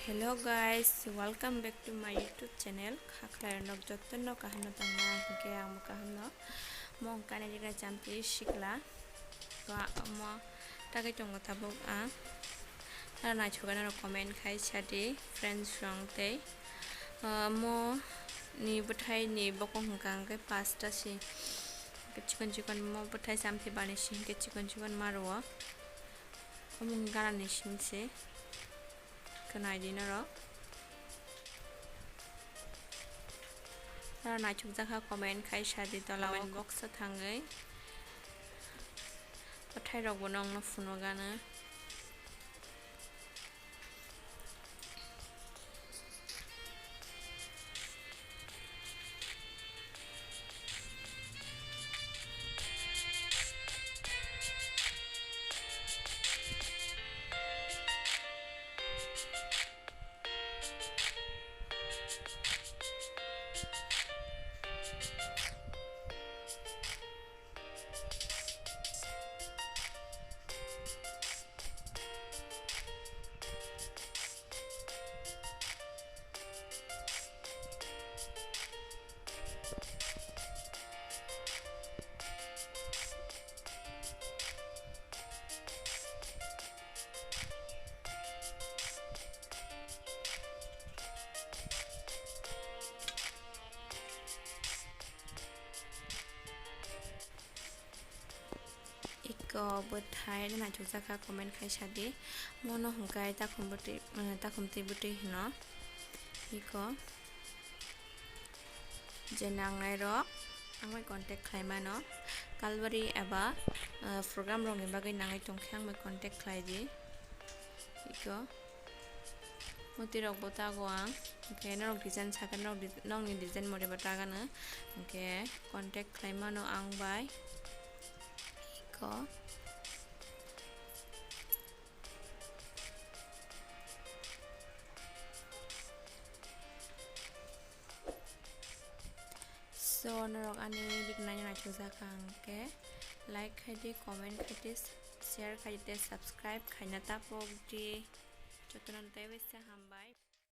Hello guys, welcome back to my YouTube channel. Khakhlayanok jotno kahano tangna hingke ang kahano mong kane Rignai Chamathwi Sikla ka mo tagai tongo tabuk ang na chogana comment khai chati friends song te mo ni buthai ni bokong hingkang ke pasta si chikon mo buthai samthi bani si ke chikon marwa amung gara ni simse kenai dinero na chukjaka comment khai sadi tola box thangai pathai rok bo nong no funo gana iko buthai na chukjaka comment khai sadi mono hungkai takhumti buti hino iko jenang nai rok angmai contact khlaima no kalbari eba program rok ni bagai nangai tongkhe angmai contact khlaidi iko moti rok botago ang ke norok design sakan nok ni design mori batagana ke contact khlaima no ang bai so norok ani Rignai Chamathwi ke like khaidi comment khaidi share khaidi subscribe khaina tapok di jotonon tebese hambai